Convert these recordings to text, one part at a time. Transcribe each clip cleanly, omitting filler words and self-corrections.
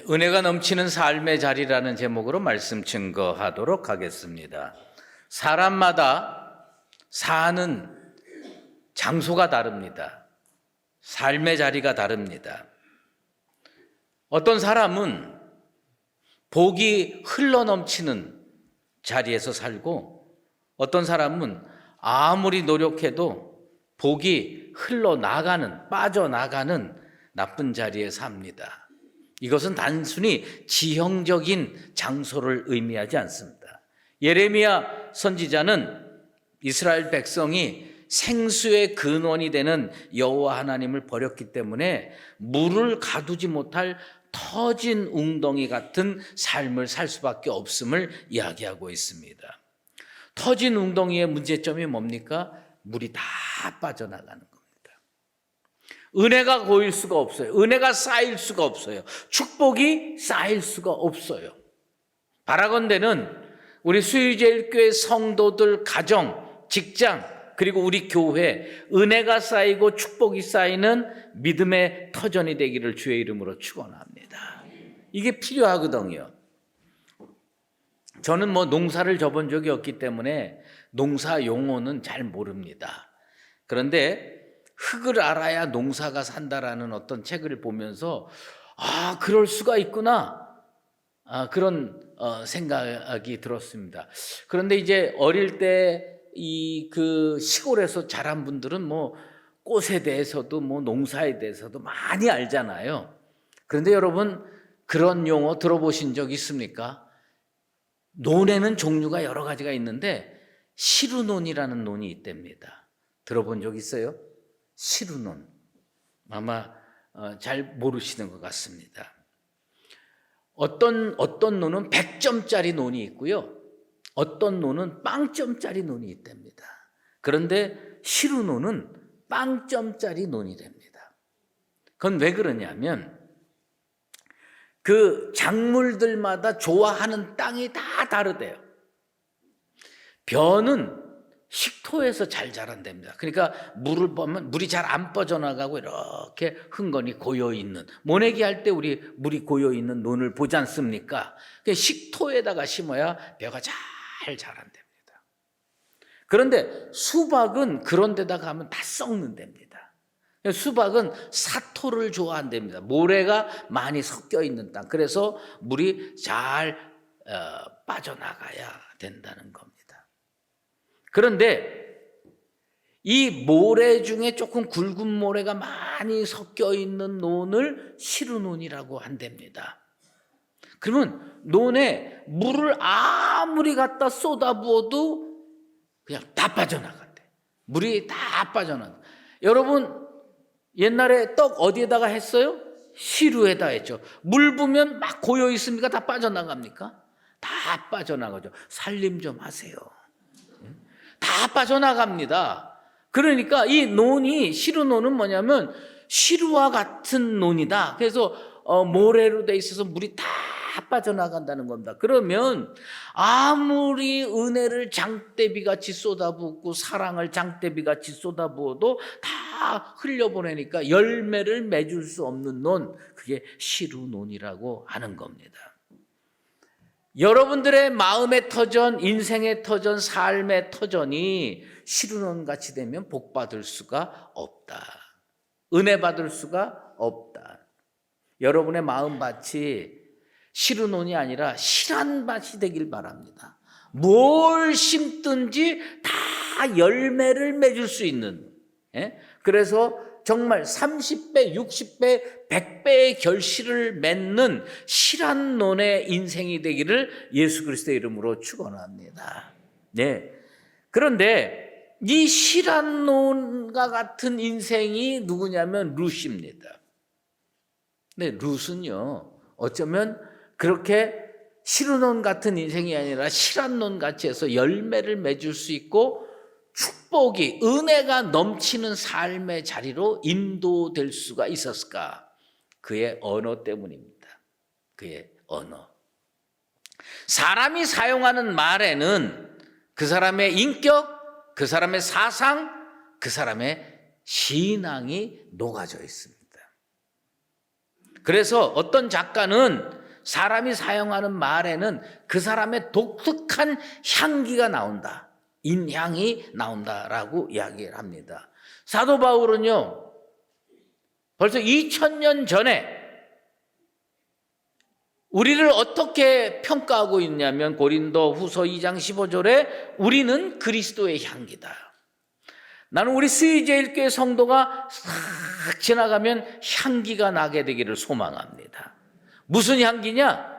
은혜가 넘치는 삶의 자리라는 제목으로 말씀 증거하도록 하겠습니다. 사람마다 사는 장소가 다릅니다. 삶의 자리가 다릅니다. 어떤 사람은 복이 흘러넘치는 자리에서 살고, 어떤 사람은 아무리 노력해도 복이 흘러나가는, 빠져나가는 나쁜 자리에 삽니다. 이것은 단순히 지형적인 장소를 의미하지 않습니다. 예레미야 선지자는 이스라엘 백성이 생수의 근원이 되는 여호와 하나님을 버렸기 때문에 물을 가두지 못할 터진 웅덩이 같은 삶을 살 수밖에 없음을 이야기하고 있습니다. 터진 웅덩이의 문제점이 뭡니까? 물이 다 빠져나가는 겁니다. 은혜가 고일 수가 없어요. 은혜가 쌓일 수가 없어요. 축복이 쌓일 수가 없어요. 바라건대는 우리 수유제일교회 성도들 가정, 직장, 그리고 우리 교회 은혜가 쌓이고 축복이 쌓이는 믿음의 터전이 되기를 주의 이름으로 축원합니다. 이게 필요하거든요. 저는 농사를 져본 적이 없기 때문에 농사 용어는 잘 모릅니다. 그런데 흙을 알아야 농사가 산다라는 어떤 책을 보면서 그럴 수가 있구나, 그런 생각이 들었습니다. 그런데 이제 어릴 때 그 시골에서 자란 분들은 꽃에 대해서도 농사에 대해서도 많이 알잖아요. 그런데 여러분, 그런 용어 들어보신 적 있습니까? 논에는 종류가 여러 가지가 있는데 시루논이라는 논이 있답니다. 들어본 적 있어요? 시루논. 아마 잘 모르시는 것 같습니다. 어떤 논은 100점짜리 논이 있고요, 어떤 논은 빵점짜리 논이 있답니다. 그런데 시루논은 빵점짜리 논이 됩니다. 그건 왜 그러냐면 그 작물들마다 좋아하는 땅이 다 다르대요. 벼는 식토에서 잘 자란답니다. 그러니까 물을 보면 물이 잘 안 빠져나가고 이렇게 흥건히 고여있는, 모내기 할 때 우리 물이 고여있는 논을 보지 않습니까? 식토에다가 심어야 벼가 잘 자란답니다. 그런데 수박은 그런 데다 가면 다 썩는답니다. 수박은 사토를 좋아한답니다. 모래가 많이 섞여 있는 땅. 그래서 물이 잘 빠져나가야 된다는 겁니다. 그런데 이 모래 중에 조금 굵은 모래가 많이 섞여 있는 논을 시루논이라고 한답니다. 그러면 논에 물을 아무리 갖다 쏟아부어도 그냥 다 빠져나간대. 물이 다 빠져나가. 여러분, 옛날에 떡 어디에다가 했어요? 시루에다 했죠. 물 부으면 막 고여 있습니까? 다 빠져나갑니까? 다 빠져나가죠. 살림 좀 하세요. 다 빠져나갑니다. 그러니까 이 논이, 시루논은 뭐냐면 시루와 같은 논이다. 그래서 모래로 돼 있어서 물이 다 빠져나간다는 겁니다. 그러면 아무리 은혜를 장대비같이 쏟아붓고 사랑을 장대비같이 쏟아부어도 다 흘려보내니까 열매를 맺을 수 없는 논, 그게 시루논이라고 하는 겁니다. 여러분들의 마음의 터전, 인생의 터전, 삶의 터전이 시루논같이 되면 복 받을 수가 없다. 은혜 받을 수가 없다. 여러분의 마음밭이 시루논이 아니라 실한밭이 되길 바랍니다. 뭘 심든지 다 열매를 맺을 수 있는, 그래서 정말 30배, 60배, 100배의 결실을 맺는 실한 논의 인생이 되기를 예수 그리스도의 이름으로 축원합니다. 네. 그런데 이 실한 논과 같은 인생이 누구냐면 룻입니다. 네, 룻은요, 어쩌면 그렇게 시루논 같은 인생이 아니라 실한 논 같이 해서 열매를 맺을 수 있고 축복이, 은혜가 넘치는 삶의 자리로 인도될 수가 있었을까? 그의 언어 때문입니다. 그의 언어. 사람이 사용하는 말에는 그 사람의 인격, 그 사람의 사상, 그 사람의 신앙이 녹아져 있습니다. 그래서 어떤 작가는 사람이 사용하는 말에는 그 사람의 독특한 향기가 나온다. 인향이 나온다라고 이야기를 합니다. 사도 바울은요, 벌써 2000년 전에 우리를 어떻게 평가하고 있냐면 고린도 후서 2장 15절에 우리는 그리스도의 향기다. 나는 우리 스위제일교회 성도가 싹 지나가면 향기가 나게 되기를 소망합니다. 무슨 향기냐?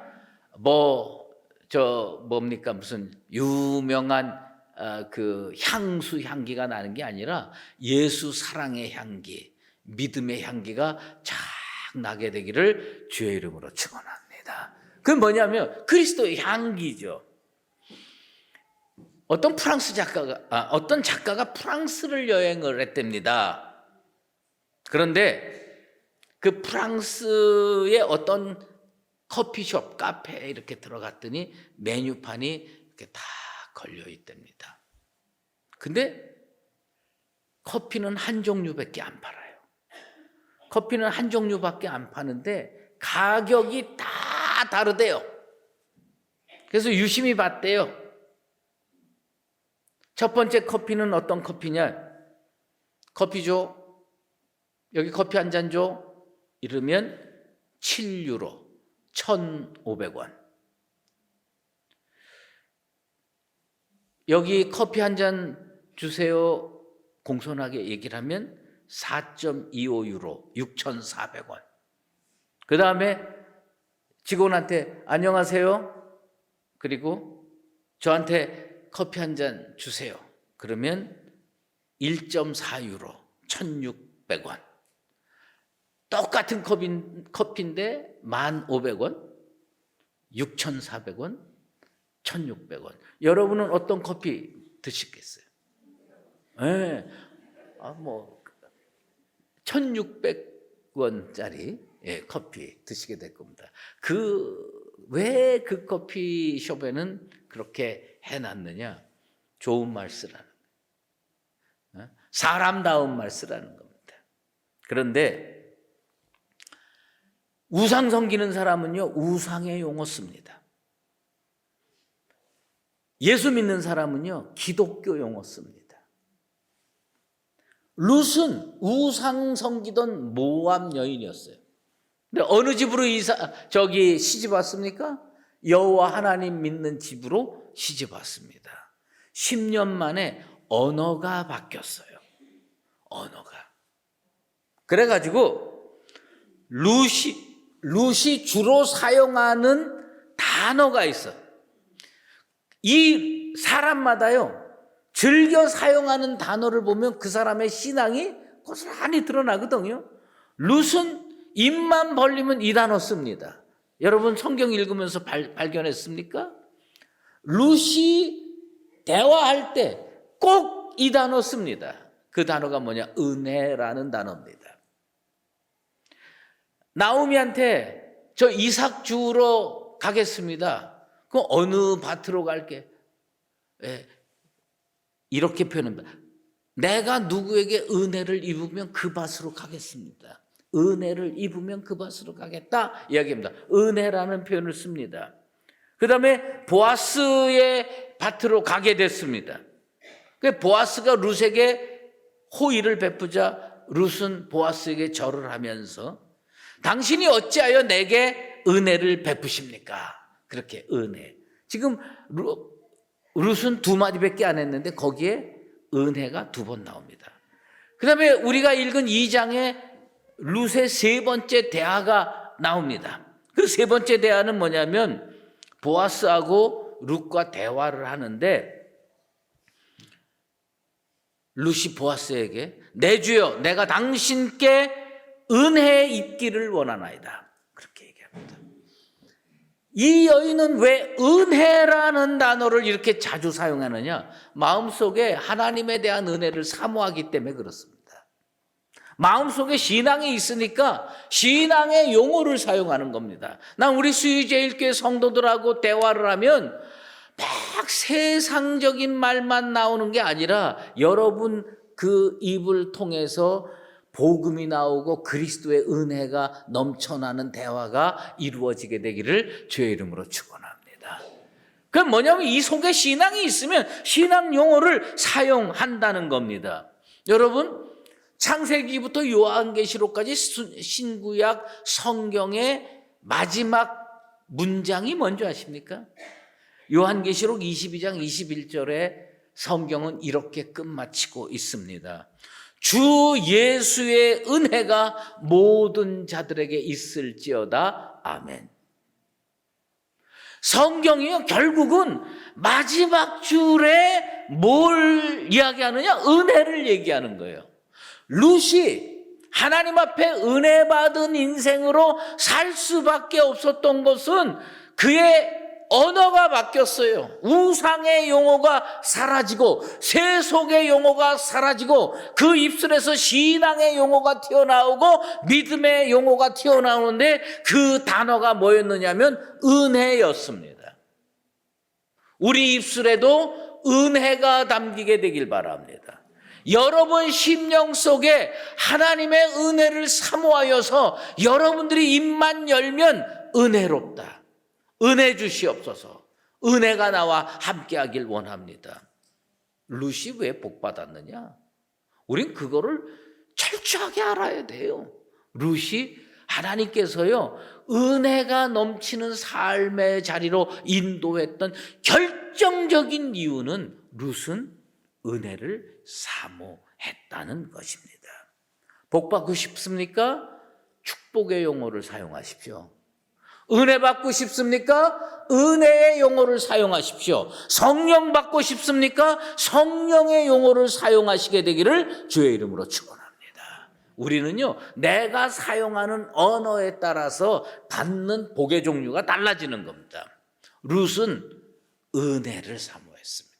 뭡니까? 무슨 유명한 그 향수 향기가 나는 게 아니라 예수 사랑의 향기, 믿음의 향기가 쫙 나게 되기를 주의 이름으로 축원합니다. 그건 뭐냐면 그리스도의 향기죠. 어떤 작가가 프랑스를 여행을 했답니다. 그런데 그 프랑스의 어떤 커피숍, 카페에 이렇게 들어갔더니 메뉴판이 이렇게 다 걸려 있답니다. 근데 커피는 한 종류밖에 안 팔아요. 커피는 한 종류밖에 안 파는데 가격이 다 다르대요. 그래서 유심히 봤대요. 첫 번째 커피는 어떤 커피냐? 커피 줘. 여기 커피 한 잔 줘. 이러면 7유로, 1,500원. 여기 커피 한 잔 주세요. 공손하게 얘기를 하면 4.25유로, 6,400원. 그 다음에 직원한테 안녕하세요. 그리고 저한테 커피 한 잔 주세요. 그러면 1.4유로, 1,600원. 똑같은 커피인데 1,500원, 6,400원, 1,600원. 여러분은 어떤 커피 드시겠어요? 네. 1,600원짜리 커피 드시게 될 겁니다. 왜 그 커피숍에는 그렇게 해놨느냐? 좋은 말 쓰라는 거예요. 사람다운 말 쓰라는 겁니다. 그런데 우상 섬기는 사람은요, 우상의 용어 씁니다. 예수 믿는 사람은요, 기독교 용어 씁니다. 룻은 우상 섬기던 모압 여인이었어요. 근데 어느 집으로 시집 왔습니까? 여호와 하나님 믿는 집으로 시집 왔습니다. 10년 만에 언어가 바뀌었어요. 언어가. 그래가지고 룻이 주로 사용하는 단어가 있어요. 이 사람마다요, 즐겨 사용하는 단어를 보면 그 사람의 신앙이 고스란히 드러나거든요. 룻은 입만 벌리면 이 단어 씁니다. 여러분 성경 읽으면서 발견했습니까? 룻이 대화할 때 꼭 이 단어 씁니다. 그 단어가 뭐냐? 은혜라는 단어입니다. 나오미한테 저 이삭 주우러 가겠습니다. 그럼 어느 밭으로 갈게? 이렇게 표현합니다. 내가 누구에게 은혜를 입으면 그 밭으로 가겠습니다. 은혜를 입으면 그 밭으로 가겠다 이야기합니다. 은혜라는 표현을 씁니다. 그 다음에 보아스의 밭으로 가게 됐습니다. 보아스가 룻에게 호의를 베푸자 룻은 보아스에게 절을 하면서 당신이 어찌하여 내게 은혜를 베푸십니까? 그렇게 은혜. 지금 룻은 2마디밖에 안 했는데 거기에 은혜가 2번 나옵니다. 그 다음에 우리가 읽은 2장에 룻의 3번째 대화가 나옵니다. 그 3번째 대화는 뭐냐면 보아스하고 룻과 대화를 하는데 룻이 보아스에게 내 주여 내가 당신께 은혜 입기를 원하나이다. 그렇게 얘기합니다. 이 여인은 왜 은혜라는 단어를 이렇게 자주 사용하느냐? 마음속에 하나님에 대한 은혜를 사모하기 때문에 그렇습니다. 마음속에 신앙이 있으니까 신앙의 용어를 사용하는 겁니다. 난 우리 수유제일교회 성도들하고 대화를 하면 막 세상적인 말만 나오는 게 아니라 여러분 그 입을 통해서 복음이 나오고 그리스도의 은혜가 넘쳐나는 대화가 이루어지게 되기를 주의 이름으로 축원합니다. 그건 뭐냐면 이 속에 신앙이 있으면 신앙 용어를 사용한다는 겁니다. 여러분, 창세기부터 요한계시록까지 신구약 성경의 마지막 문장이 뭔지 아십니까? 요한계시록 22장 21절에 성경은 이렇게 끝마치고 있습니다. 주 예수의 은혜가 모든 자들에게 있을지어다. 아멘. 성경이요, 결국은 마지막 줄에 뭘 이야기하느냐? 은혜를 얘기하는 거예요. 룻이 하나님 앞에 은혜 받은 인생으로 살 수밖에 없었던 것은 그의 언어가 바뀌었어요. 우상의 용어가 사라지고 세속의 용어가 사라지고 그 입술에서 신앙의 용어가 튀어나오고 믿음의 용어가 튀어나오는데 그 단어가 뭐였느냐면 은혜였습니다. 우리 입술에도 은혜가 담기게 되길 바랍니다. 여러분 심령 속에 하나님의 은혜를 사모하여서 여러분들이 입만 열면 은혜롭다, 은혜 주시옵소서, 은혜가 나와 함께하길 원합니다. 룻이 왜 복 받았느냐? 우린 그거를 철저하게 알아야 돼요. 룻이 하나님께서요, 은혜가 넘치는 삶의 자리로 인도했던 결정적인 이유는 룻은 은혜를 사모했다는 것입니다. 복 받고 싶습니까? 축복의 용어를 사용하십시오. 은혜 받고 싶습니까? 은혜의 용어를 사용하십시오. 성령 받고 싶습니까? 성령의 용어를 사용하시게 되기를 주의 이름으로 축원합니다. 우리는요, 내가 사용하는 언어에 따라서 받는 복의 종류가 달라지는 겁니다. 룻은 은혜를 사모했습니다.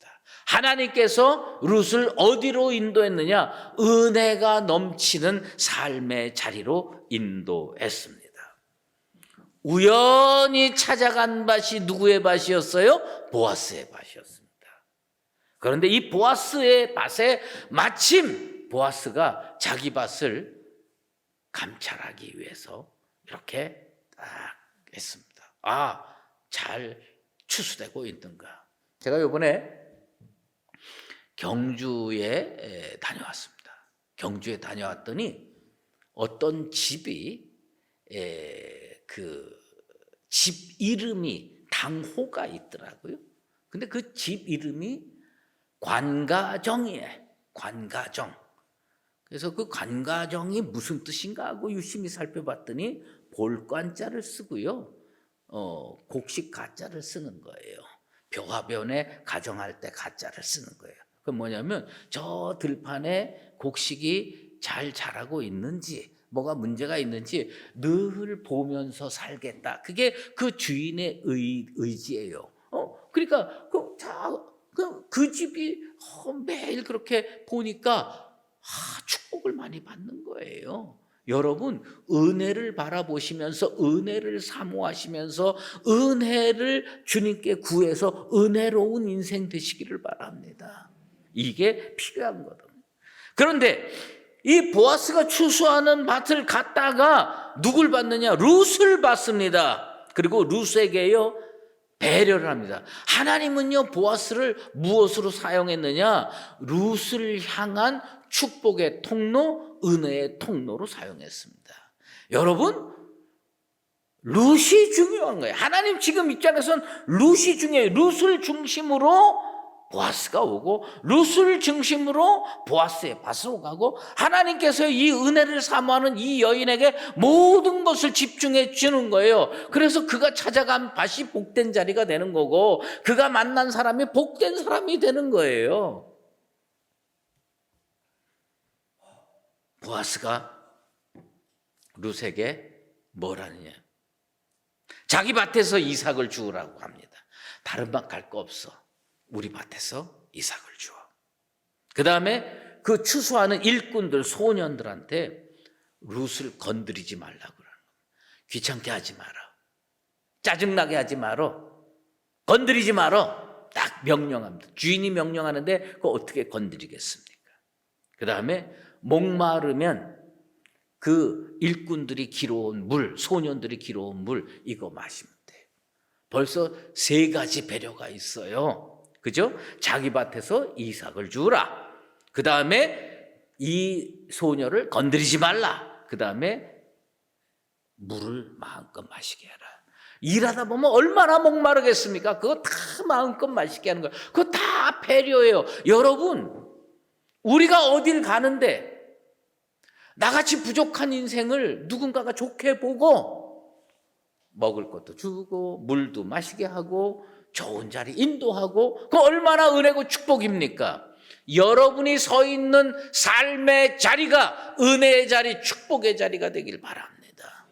하나님께서 룻을 어디로 인도했느냐? 은혜가 넘치는 삶의 자리로 인도했습니다. 우연히 찾아간 밭이 누구의 밭이었어요? 보아스의 밭이었습니다. 그런데 이 보아스의 밭에 마침 보아스가 자기 밭을 감찰하기 위해서 이렇게 딱 했습니다. 아, 잘 추수되고 있는가? 제가 이번에 경주에 다녀왔습니다. 경주에 다녀왔더니 어떤 집이 그 집 이름이 당호가 있더라고요. 근데 그 집 이름이 관가정이에요. 관가정. 그래서 그 관가정이 무슨 뜻인가 하고 유심히 살펴봤더니 볼관자를 쓰고요, 곡식 가자를 쓰는 거예요. 벼화변에 가정할 때 가자를 쓰는 거예요. 그건 뭐냐면 저 들판에 곡식이 잘 자라고 있는지, 뭐가 문제가 있는지 늘 보면서 살겠다. 그게 그 주인의 의지예요. 그러니까 그 집이 매일 그렇게 보니까 축복을 많이 받는 거예요. 여러분, 은혜를 바라보시면서 은혜를 사모하시면서 은혜를 주님께 구해서 은혜로운 인생 되시기를 바랍니다. 이게 필요한 거거든요. 그런데 이 보아스가 추수하는 밭을 갔다가 누굴 받느냐? 룻을 받습니다. 그리고 룻에게요, 배려를 합니다. 하나님은요, 보아스를 무엇으로 사용했느냐? 룻을 향한 축복의 통로, 은혜의 통로로 사용했습니다. 여러분, 룻이 중요한 거예요. 하나님 지금 입장에서는 룻이 중요해요. 룻을 중심으로 보아스가 오고, 룻을 중심으로 보아스의 밭을 오가고, 하나님께서 이 은혜를 사모하는 이 여인에게 모든 것을 집중해 주는 거예요. 그래서 그가 찾아간 밭이 복된 자리가 되는 거고, 그가 만난 사람이 복된 사람이 되는 거예요. 보아스가 룻에게 뭘 하느냐? 자기 밭에서 이삭을 주우라고 합니다. 다른 밭 갈 거 없어. 우리 밭에서 이삭을 주어. 그 다음에 그 추수하는 일꾼들, 소년들한테 룻을 건드리지 말라고 그러는 거예요. 귀찮게 하지 마라. 짜증나게 하지 마라. 건드리지 마라. 딱 명령합니다. 주인이 명령하는데 그거 어떻게 건드리겠습니까? 그 다음에 목마르면 그 일꾼들이 길어온 물, 소년들이 길어온 물 이거 마시면 돼요. 벌써 3가지 배려가 있어요. 그죠? 자기 밭에서 이삭을 주라. 그 다음에 이 소녀를 건드리지 말라. 그 다음에 물을 마음껏 마시게 해라. 일하다 보면 얼마나 목마르겠습니까? 그거 다 마음껏 마시게 하는 거예요. 그거 다 배려예요. 여러분, 우리가 어딜 가는데 나같이 부족한 인생을 누군가가 좋게 보고 먹을 것도 주고 물도 마시게 하고 좋은 자리 인도하고, 그 얼마나 은혜고 축복입니까? 여러분이 서 있는 삶의 자리가 은혜의 자리, 축복의 자리가 되길 바랍니다.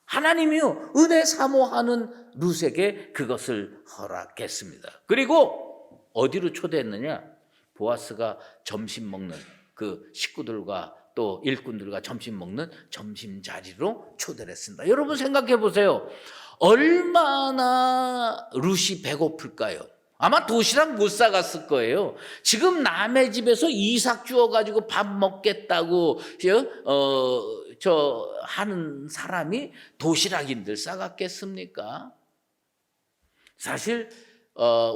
하나님이요, 은혜 사모하는 룻에게 그것을 허락했습니다. 그리고 어디로 초대했느냐? 보아스가 점심 먹는 그 식구들과 또 일꾼들과 점심 먹는 점심 자리로 초대를 했습니다. 여러분 생각해 보세요. 얼마나 룻이 배고플까요? 아마 도시락 못 사갔을 거예요. 지금 남의 집에서 이삭 주워가지고 밥 먹겠다고 하는 사람이 도시락인들 싸갔겠습니까? 사실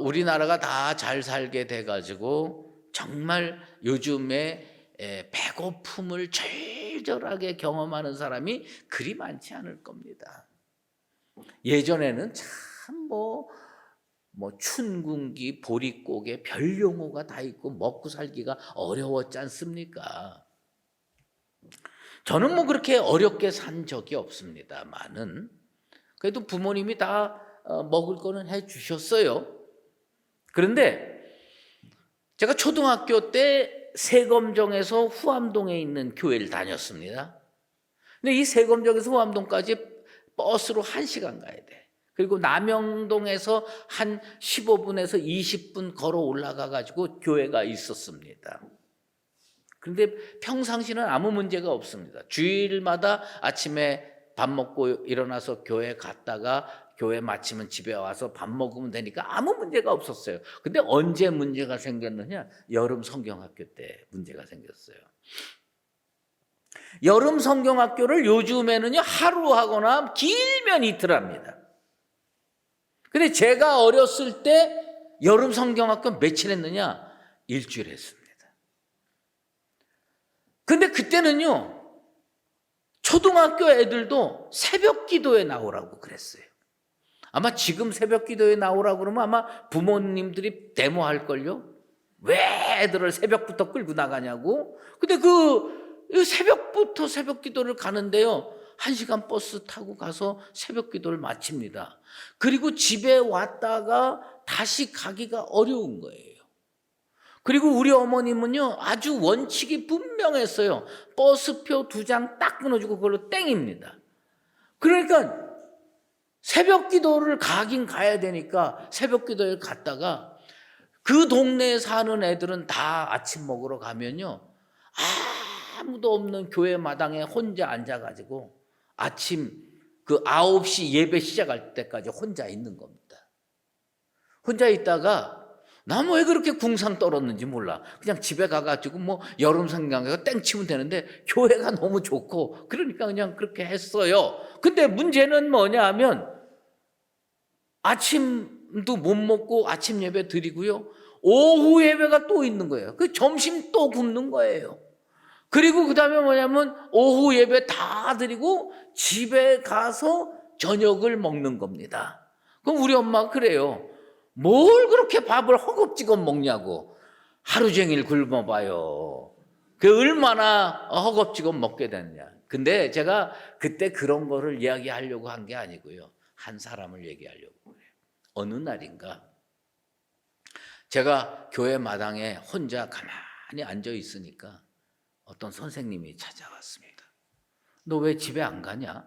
우리나라가 다 잘 살게 돼가지고 정말 요즘에 배고픔을 절절하게 경험하는 사람이 그리 많지 않을 겁니다. 예전에는 참 춘궁기, 보릿고개, 별 용어가 다 있고 먹고 살기가 어려웠지 않습니까? 저는 그렇게 어렵게 산 적이 없습니다만은 그래도 부모님이 다 먹을 거는 해 주셨어요. 그런데 제가 초등학교 때 세검정에서 후암동에 있는 교회를 다녔습니다. 근데 이 세검정에서 후암동까지 버스로 1시간 가야 돼. 그리고 남영동에서 한 15분에서 20분 걸어 올라가 가지고 교회가 있었습니다. 그런데 평상시는 아무 문제가 없습니다. 주일마다 아침에 밥 먹고 일어나서 교회 갔다가 교회 마치면 집에 와서 밥 먹으면 되니까 아무 문제가 없었어요. 근데 언제 문제가 생겼느냐? 여름 성경학교 때 문제가 생겼어요. 여름 성경학교를 요즘에는요 하루 하거나 길면 이틀 합니다. 근데 제가 어렸을 때 여름 성경학교 며칠 했느냐? 일주일 했습니다. 근데 그때는요 초등학교 애들도 새벽 기도에 나오라고 그랬어요. 아마 지금 새벽 기도에 나오라고 그러면 아마 부모님들이 데모할걸요? 왜 애들을 새벽부터 끌고 나가냐고? 근데 그 새벽부터 새벽 기도를 가는데요 1시간 버스 타고 가서 새벽 기도를 마칩니다. 그리고 집에 왔다가 다시 가기가 어려운 거예요. 그리고 우리 어머님은요 아주 원칙이 분명했어요. 버스표 2장 딱 끊어주고 그걸로 땡입니다. 그러니까 새벽 기도를 가긴 가야 되니까 새벽 기도에 갔다가 그 동네에 사는 애들은 다 아침 먹으러 가면요 아무도 없는 교회 마당에 혼자 앉아가지고 아침 9시 예배 시작할 때까지 혼자 있는 겁니다. 혼자 있다가 나 왜 그렇게 궁상 떨었는지 몰라. 그냥 집에 가가지고 여름 성경에서 땡 치면 되는데 교회가 너무 좋고 그러니까 그냥 그렇게 했어요. 근데 문제는 뭐냐 하면 아침도 못 먹고 아침 예배 드리고요. 오후 예배가 또 있는 거예요. 그 점심 또 굶는 거예요. 그리고 그 다음에 뭐냐면 오후 예배 다 드리고 집에 가서 저녁을 먹는 겁니다. 그럼 우리 엄마가 그래요. 뭘 그렇게 밥을 허겁지겁 먹냐고. 하루 종일 굶어봐요. 그 얼마나 허겁지겁 먹게 됐냐. 근데 제가 그때 그런 거를 이야기하려고 한 게 아니고요. 한 사람을 얘기하려고 그래요. 어느 날인가 제가 교회 마당에 혼자 가만히 앉아 있으니까 어떤 선생님이 찾아왔습니다. 너 왜 집에 안 가냐?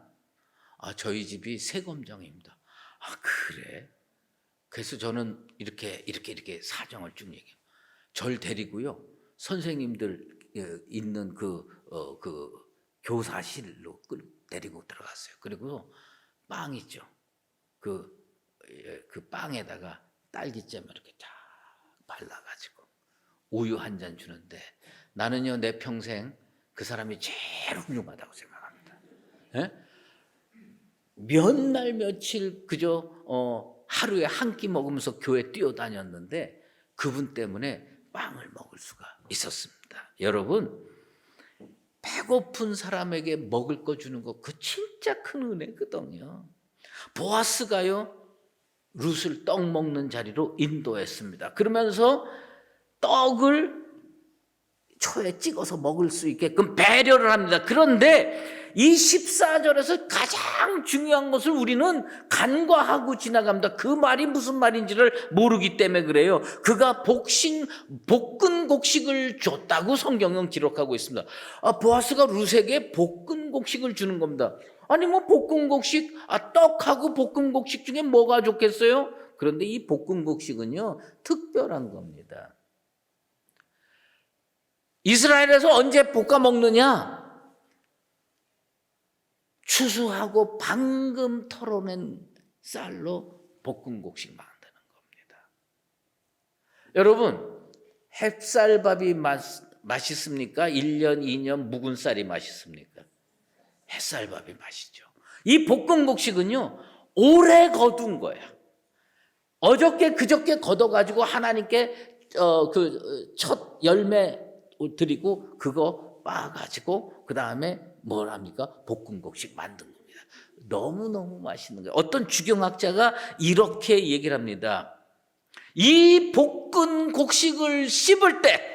저희 집이 세검정입니다. 그래? 그래서 저는 이렇게 사정을 쭉 얘기해요. 절 데리고요. 선생님들 있는 그 교사실로 데리고 들어갔어요. 그리고 빵 있죠. 그 빵에다가 딸기잼을 이렇게 쫙 발라가지고 우유 한 잔 주는데 나는요 내 평생 그 사람이 제일 훌륭하다고 생각합니다. 예? 몇 날 며칠 그저 하루에 한 끼 먹으면서 교회 뛰어다녔는데 그분 때문에 빵을 먹을 수가 있었습니다. 여러분, 배고픈 사람에게 먹을 거 주는 거 그 진짜 큰 은혜거든요. 보아스가요, 룻을 떡 먹는 자리로 인도했습니다. 그러면서 떡을 초에 찍어서 먹을 수 있게끔 배려를 합니다. 그런데 이 14절에서 가장 중요한 것을 우리는 간과하고 지나갑니다. 그 말이 무슨 말인지를 모르기 때문에 그래요. 그가 볶은 곡식을 줬다고 성경은 기록하고 있습니다. 보아스가 룻에게 볶은 곡식을 주는 겁니다. 아니 뭐 볶은 곡식, 떡하고 볶은 곡식 중에 뭐가 좋겠어요? 그런데 이 볶은 곡식은요, 특별한 겁니다. 이스라엘에서 언제 볶아 먹느냐? 추수하고 방금 털어낸 쌀로 볶은 곡식 만드는 겁니다. 여러분, 햇쌀밥이 맛있습니까? 1년, 2년 묵은 쌀이 맛있습니까? 햇쌀밥이 맛있죠. 이 볶은 곡식은요, 오래 거둔 거야. 어저께 그저께 걷어가지고 하나님께 첫 열매 드리고 그거 빻아가지고 그 다음에 뭘 합니까? 볶은 곡식 만든 겁니다. 너무너무 맛있는 거예요. 어떤 주경학자가 이렇게 얘기를 합니다. 이 볶은 곡식을 씹을 때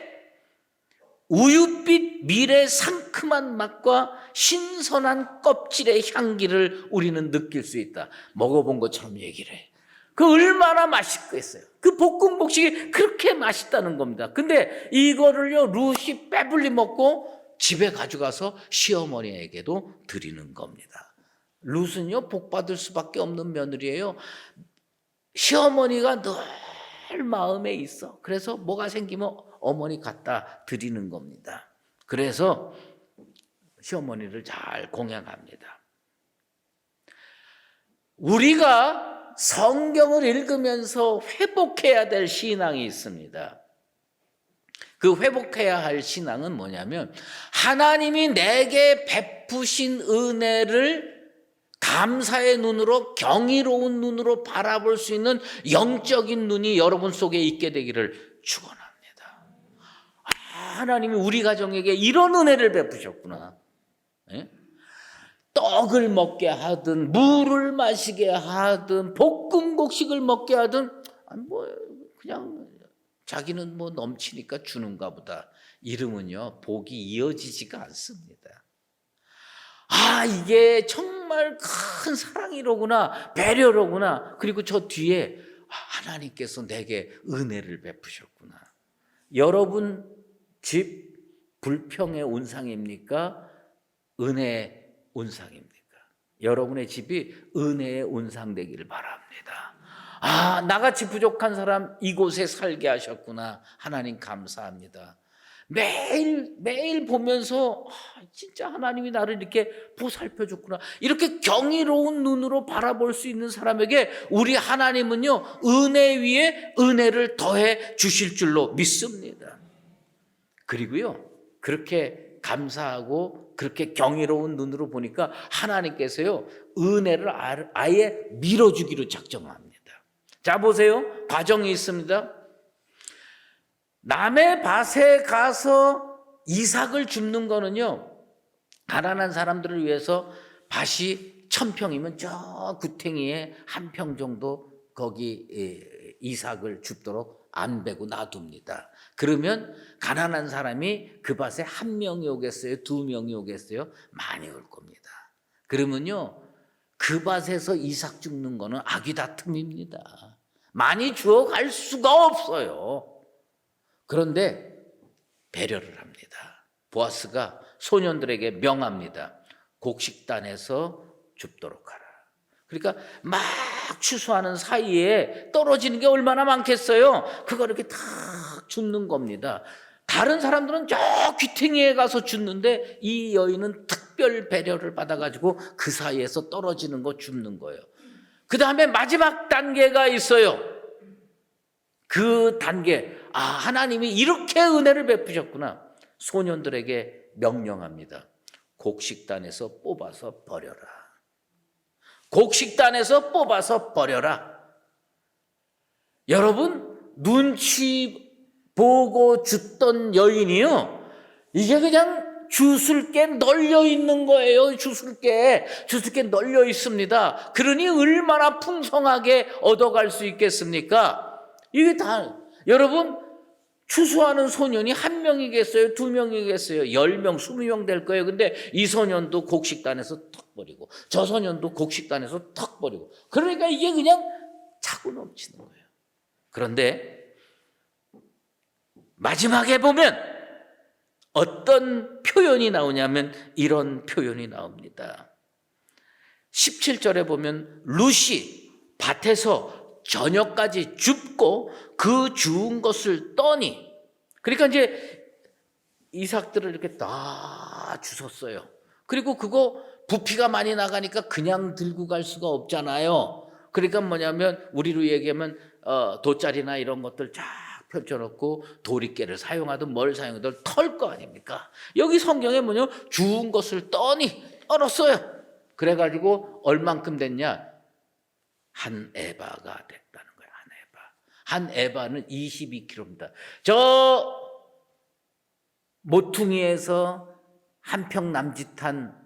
우유빛 밀의 상큼한 맛과 신선한 껍질의 향기를 우리는 느낄 수 있다. 먹어본 것처럼 얘기를 해. 그 얼마나 맛있겠어요. 그 볶은 곡식이 그렇게 맛있다는 겁니다. 근데 이거를요, 룻이 빼불리 먹고 집에 가져가서 시어머니에게도 드리는 겁니다. 룻은요, 복받을 수밖에 없는 며느리예요. 시어머니가 늘 마음에 있어. 그래서 뭐가 생기면 어머니 갖다 드리는 겁니다. 그래서 시어머니를 잘 공양합니다. 우리가 성경을 읽으면서 회복해야 될 신앙이 있습니다. 그 회복해야 할 신앙은 뭐냐면, 하나님이 내게 베푸신 은혜를 감사의 눈으로, 경이로운 눈으로 바라볼 수 있는 영적인 눈이 여러분 속에 있게 되기를 축원합니다. 하나님이 우리 가정에게 이런 은혜를 베푸셨구나. 예? 떡을 먹게 하든 물을 마시게 하든 볶은 곡식을 먹게 하든 그냥 자기는 넘치니까 주는가 보다. 이러면요, 복이 이어지지가 않습니다. 이게 정말 큰 사랑이로구나, 배려로구나. 그리고 저 뒤에 하나님께서 내게 은혜를 베푸셨구나. 여러분 집 불평의 온상입니까? 은혜의 온상입니까? 여러분의 집이 은혜의 온상 되기를 바랍니다. 나같이 부족한 사람 이곳에 살게 하셨구나. 하나님 감사합니다. 매일 보면서 진짜 하나님이 나를 이렇게 보살펴 줬구나. 이렇게 경이로운 눈으로 바라볼 수 있는 사람에게 우리 하나님은요, 은혜 위에 은혜를 더해 주실 줄로 믿습니다. 그리고요, 그렇게 감사하고 그렇게 경이로운 눈으로 보니까 하나님께서요, 은혜를 아예 밀어주기로 작정합니다. 자, 보세요. 과정이 있습니다. 남의 밭에 가서 이삭을 줍는 거는요, 가난한 사람들을 위해서 밭이 1000평이면 저 구탱이에 1평 정도 거기 이삭을 줍도록 안 베고 놔둡니다. 그러면 가난한 사람이 그 밭에 1명이 오겠어요? 2명이 오겠어요? 많이 올 겁니다. 그러면요, 그 밭에서 이삭 줍는 거는 아귀다툼입니다. 많이 주어갈 수가 없어요. 그런데 배려를 합니다. 보아스가 소년들에게 명합니다. 곡식단에서 줍도록 하라. 그러니까 막 추수하는 사이에 떨어지는 게 얼마나 많겠어요. 그거 이렇게 다 줍는 겁니다. 다른 사람들은 저 귀퉁이에 가서 줍는데 이 여인은 특별 배려를 받아가지고 그 사이에서 떨어지는 거 줍는 거예요. 그 다음에 마지막 단계가 있어요. 그 단계, 하나님이 이렇게 은혜를 베푸셨구나. 소년들에게 명령합니다. 곡식단에서 뽑아서 버려라. 곡식단에서 뽑아서 버려라. 여러분, 눈치 보고 줬던 여인이요, 이게 그냥 주술께 널려 있는 거예요. 주술께 널려 있습니다. 그러니 얼마나 풍성하게 얻어갈 수 있겠습니까? 이게 다, 여러분, 추수하는 소년이 1명이겠어요? 2명이겠어요? 10명, 20명 될 거예요. 근데 이 소년도 곡식단에서 턱 버리고, 저 소년도 곡식단에서 턱 버리고. 그러니까 이게 그냥 차고 넘치는 거예요. 그런데 마지막에 보면 어떤 표현이 나오냐면 이런 표현이 나옵니다. 17절에 보면 룻이 밭에서 저녁까지 줍고 그 주운 것을 떠니, 그러니까 이제 이삭들을 이렇게 다 주웠어요. 그리고 그거 부피가 많이 나가니까 그냥 들고 갈 수가 없잖아요. 그러니까 뭐냐면 우리로 얘기하면 돗자리나 이런 것들 쫙 펼쳐놓고 도리깨를 사용하든 뭘 사용하든 털 거 아닙니까? 여기 성경에 뭐냐, 주운 것을 떨었어요. 그래가지고 얼만큼 됐냐? 한 에바가 됐다는 거예요. 한 에바는 22kg입니다. 저 모퉁이에서 한 평 남짓한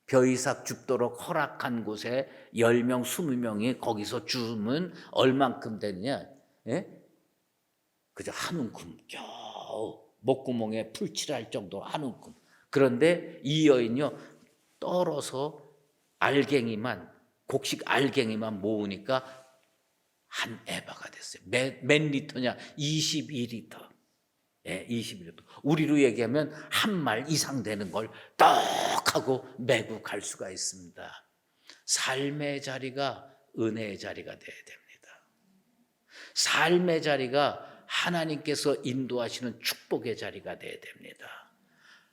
벼이삭 줍도록 허락한 곳에 10명, 20명이 거기서 주면 얼만큼 됐냐? 예? 그저 한 움큼, 겨우 목구멍에 풀칠할 정도로 한 움큼. 그런데 이 여인요, 떨어서 알갱이만, 곡식 알갱이만 모으니까 한 에바가 됐어요. 몇 리터냐? 22리터. 예, 21리터. 우리로 얘기하면 한 말 이상 되는 걸 떡 하고 메고 갈 수가 있습니다. 삶의 자리가 은혜의 자리가 되어야 됩니다. 삶의 자리가 하나님께서 인도하시는 축복의 자리가 되어야 됩니다.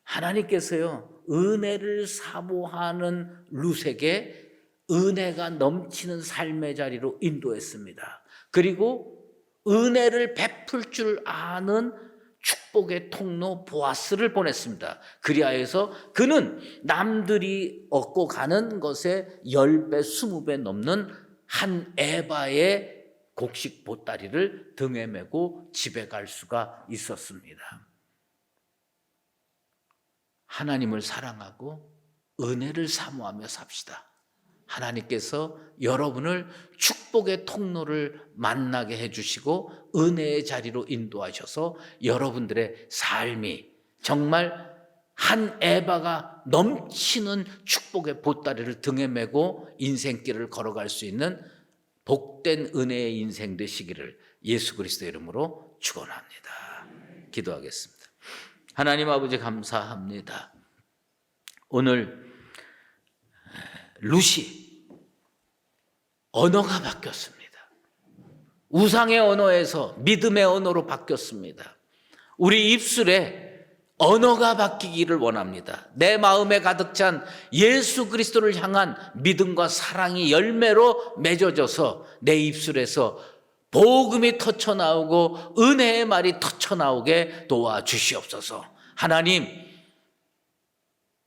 하나님께서요, 은혜를 사모하는 룻에게 은혜가 넘치는 삶의 자리로 인도했습니다. 그리고 은혜를 베풀 줄 아는 축복의 통로 보아스를 보냈습니다. 그리하여서 그는 남들이 얻고 가는 것에 10배, 20배 넘는 한 에바의 곡식 보따리를 등에 메고 집에 갈 수가 있었습니다. 하나님을 사랑하고 은혜를 사모하며 삽시다. 하나님께서 여러분을 축복의 통로를 만나게 해주시고 은혜의 자리로 인도하셔서 여러분들의 삶이 정말 한 에바가 넘치는 축복의 보따리를 등에 메고 인생길을 걸어갈 수 있는 복된 은혜의 인생 되시기를 예수 그리스도의 이름으로 축원합니다. 기도하겠습니다. 하나님 아버지 감사합니다. 오늘 룻이 언어가 바뀌었습니다. 우상의 언어에서 믿음의 언어로 바뀌었습니다. 우리 입술에 언어가 바뀌기를 원합니다. 내 마음에 가득 찬 예수 그리스도를 향한 믿음과 사랑이 열매로 맺어져서 내 입술에서 복음이 터쳐나오고 은혜의 말이 터쳐나오게 도와주시옵소서. 하나님,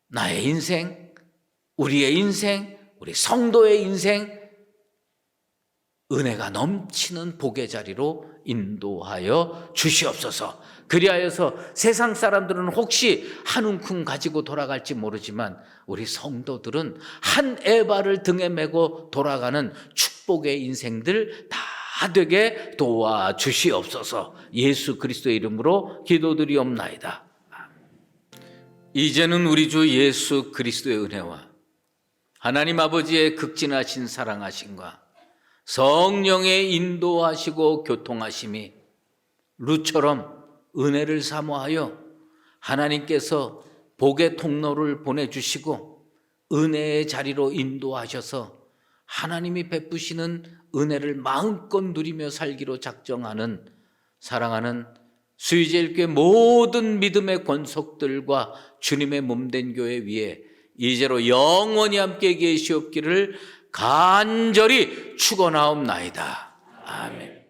나의 인생, 우리의 인생, 우리 성도의 인생, 은혜가 넘치는 복의 자리로 인도하여 주시옵소서. 그리하여서 세상 사람들은 혹시 한 움큼 가지고 돌아갈지 모르지만 우리 성도들은 한 에바를 등에 메고 돌아가는 축복의 인생들 다 되게 도와주시옵소서. 예수 그리스도의 이름으로 기도드리옵나이다. 이제는 우리 주 예수 그리스도의 은혜와 하나님 아버지의 극진하신 사랑하심과 성령의 인도하시고 교통하심이 룻처럼 은혜를 사모하여 하나님께서 복의 통로를 보내주시고 은혜의 자리로 인도하셔서 하나님이 베푸시는 은혜를 마음껏 누리며 살기로 작정하는 사랑하는 수의제일교회 모든 믿음의 권속들과 주님의 몸된 교회 위에 이제로 영원히 함께 계시옵기를 간절히 축원하옵나이다. 아멘.